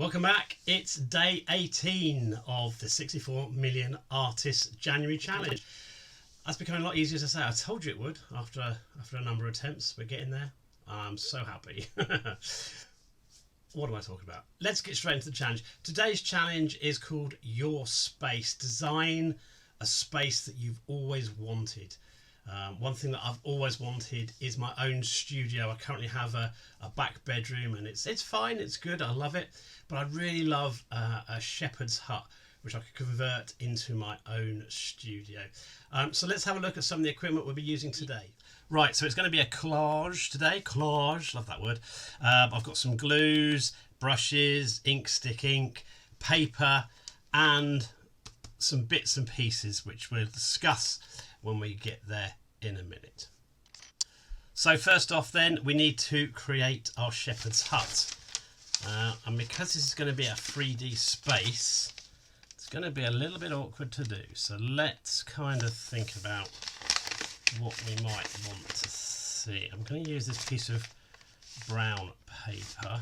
Welcome back. It's day 18 of the 64 Million Artists January Challenge. That's becoming a lot easier to say. I told you it would after a number of attempts. We're getting there. I'm so happy. What am I talking about? Let's get straight into the challenge. Today's challenge is called Your Space. Design a space that you've always wanted. One thing that I've always wanted is my own studio. I currently have a back bedroom and it's fine, it's good, I love it, but I really love a shepherd's hut which I could convert into my own studio. So let's have a look at some of the equipment we'll be using today. Right, so it's going to be a collage today. Collage, love that word. I've got some glues, brushes, ink stick ink, paper, and some bits and pieces which we'll discuss when we get there in a minute. So first off then, we need to create our shepherd's hut. And because this is going to be a 3D space, it's going to be a little bit awkward to do. So let's kind of think about what we might want to see. I'm going to use this piece of brown paper.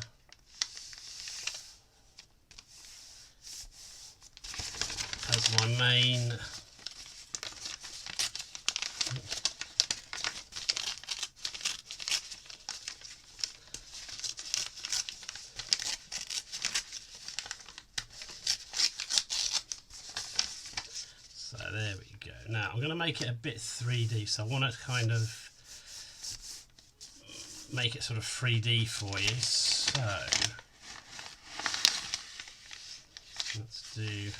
As my main so there we go. Now I'm going to make it a bit 3D, so I want to kind of make it sort of 3D for you. So let's do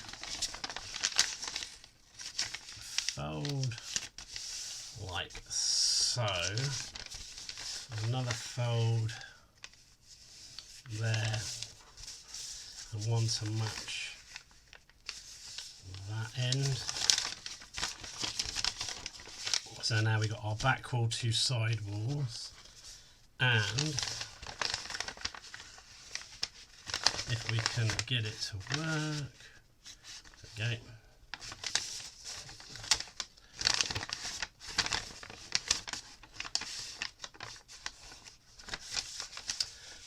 fold like so, another fold there, and one to match that end. So now we've got our back wall, two side walls, and if we can get it to work, there we go.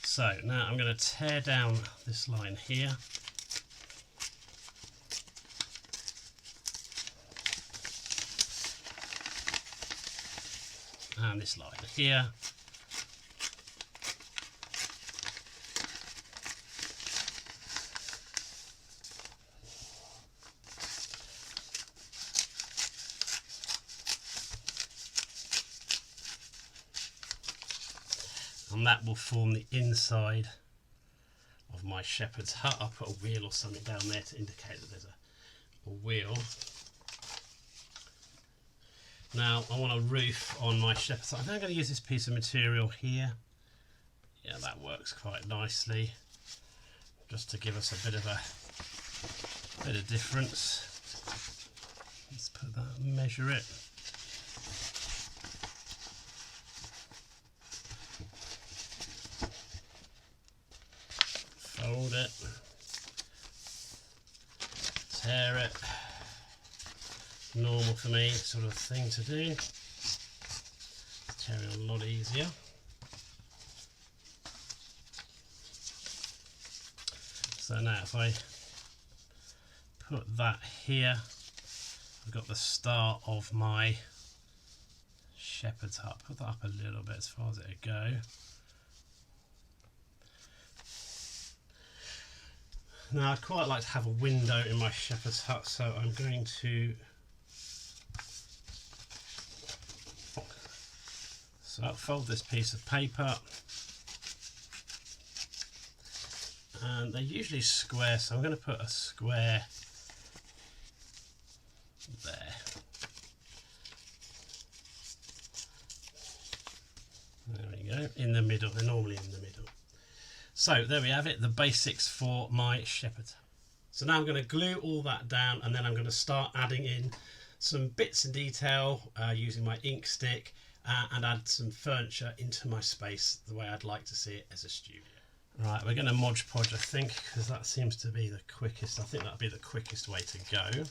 So now I'm going to tear down this line here. And this line here. And that will form the inside of my shepherd's hut. I'll put a wheel or something down there to indicate that there's a wheel. Now I want a roof on my shepherd's hut. I think I'm going to use this piece of material here. Yeah, that works quite nicely, just to give us a bit of difference. Let's put that, measure it. Fold it, tear it, normal for me sort of thing to do, tearing a lot easier. So now if I put that here, I've got the start of my shepherd's hut. Put that up a little bit as far as it'll go. Now I'd quite like to have a window in my shepherd's hut, so I'm going to fold this piece of paper, and they're usually square, so I'm going to put a square there. There we go, in the middle. They're normally in the middle. So there we have it, the basics for my shepherd. So now I'm going to glue all that down, and then I'm going to start adding in some bits and detail using my ink stick and add some furniture into my space the way I'd like to see it as a studio. Right, we're going to Mod Podge, I think, because that seems to be the quickest. I think that'd be the quickest way to go.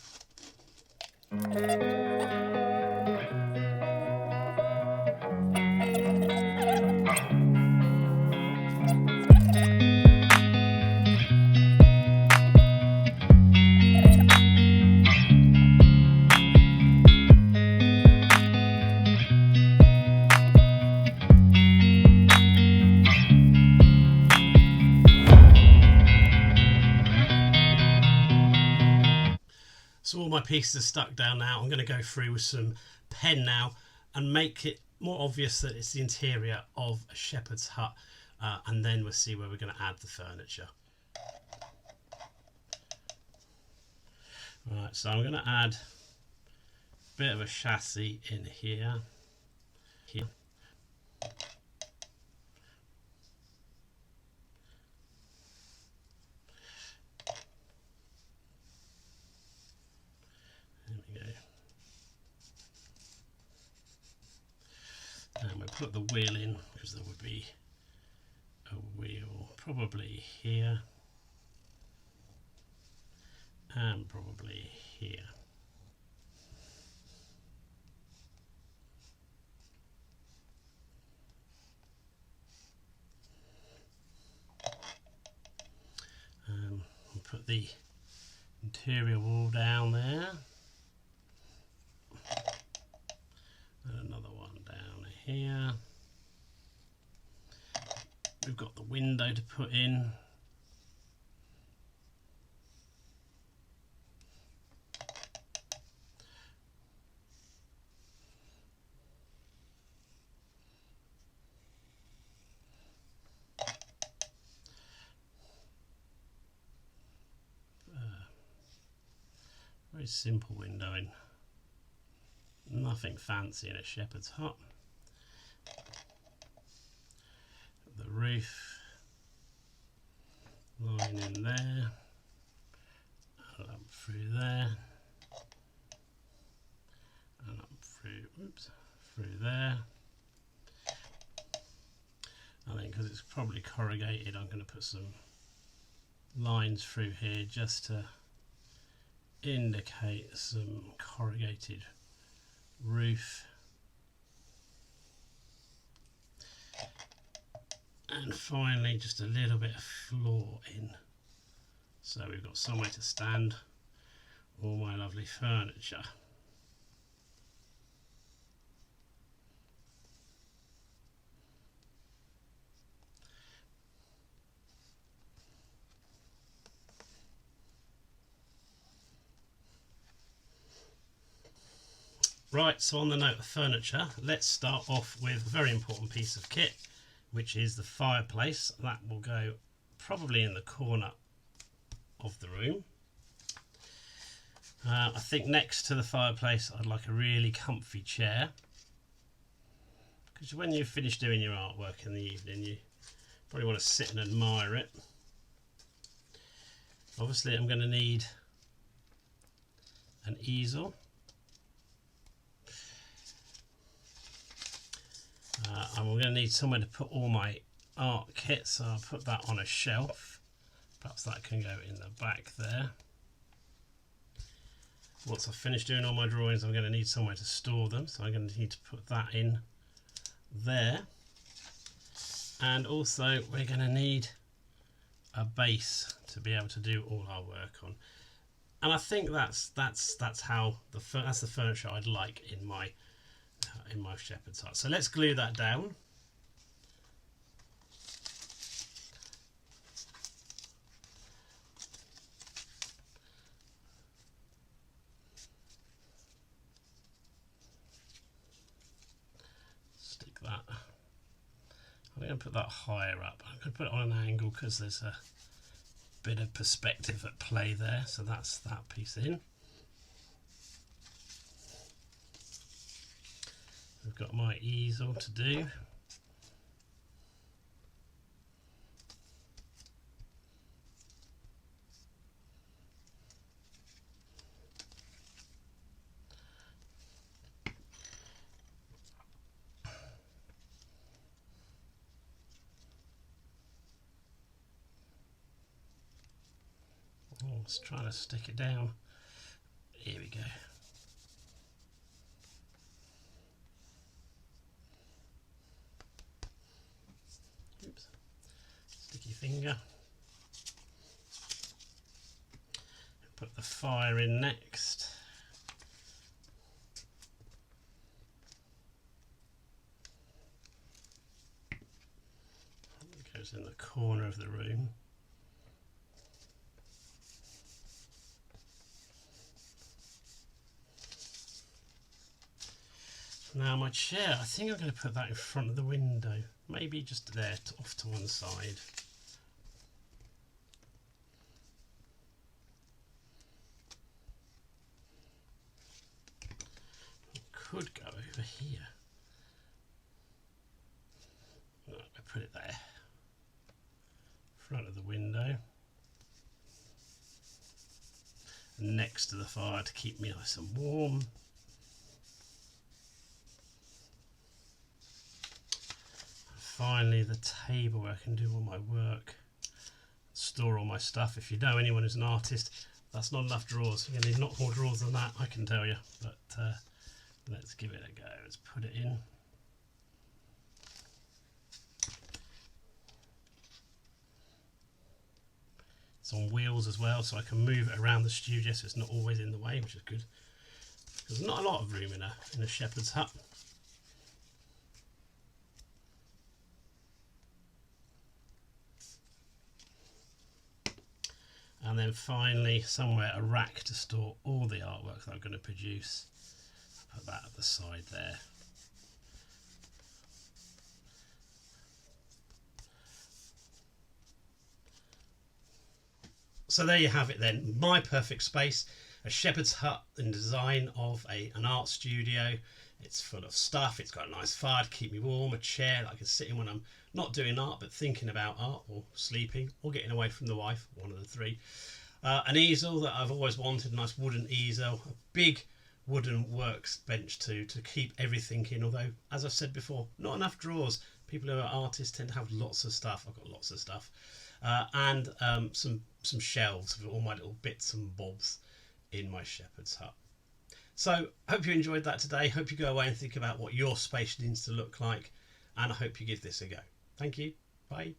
So all my pieces are stuck down now. I'm going to go through with some pen now and make it more obvious that it's the interior of a shepherd's hut, and then we'll see where we're going to add the furniture. Right, so I'm going to add a bit of a chassis in here. And we'll put the wheel in, because there would be a wheel probably here and probably here. We'll put the interior wall down there. And another one down here. We've got the window to put in. Very simple windowing. Nothing fancy in a shepherd's hut. The roof line in there, and up through there, and up through there. I think because it's probably corrugated, I'm going to put some lines through here just to indicate some corrugated roof. And finally just a little bit of floor in, so we've got somewhere to stand all my lovely furniture. Right, so on the note of furniture, let's start off with a very important piece of kit, which is the fireplace. That will go probably in the corner of the room. I think next to the fireplace I'd like a really comfy chair, because when you finish doing your artwork in the evening you probably want to sit and admire it. Obviously I'm going to need an easel. And we're going to need somewhere to put all my art kits, so I'll put that on a shelf. Perhaps that can go in the back there. Once I've finished doing all my drawings, I'm going to need somewhere to store them, so I'm going to need to put that in there. And also we're going to need a base to be able to do all our work on. And I think that's how that's the furniture I'd like in my shepherd's hut. So let's glue that down. Stick that. I'm going to put that higher up. I'm going to put it on an angle because there's a bit of perspective at play there. So that's that piece in. I've got my easel to do. Let's try to stick it down. Here we go. Oops. Sticky finger. Put the fire in next. It goes in the corner of the room. Now my chair, I think I'm going to put that in front of the window, maybe just there, off to one side. Could go over here. No, I put it there, front of the window, next to the fire to keep me nice and warm. Finally, the table where I can do all my work, store all my stuff. If you know anyone who's an artist, that's not enough drawers. You're going to need a lot more drawers than that, I can tell you. But let's give it a go. Let's put it in. It's on wheels as well, so I can move it around the studio, so it's not always in the way, which is good. There's not a lot of room in a shepherd's hut. And then finally, somewhere a rack to store all the artwork that I'm going to produce. I'll put that at the side there. So there you have it then, my perfect space, a shepherd's hut in design of an art studio. It's full of stuff, it's got a nice fire to keep me warm, a chair that I can sit in when I'm not doing art but thinking about art, or sleeping, or getting away from the wife, one of the three. An easel that I've always wanted, a nice wooden easel, a big wooden workbench to keep everything in, although, as I've said before, not enough drawers. People who are artists tend to have lots of stuff. I've got lots of stuff. And some shelves with all my little bits and bobs in my shepherd's hut. So hope you enjoyed that today. Hope you go away and think about what your space needs to look like, and I hope you give this a go. Thank you. Bye.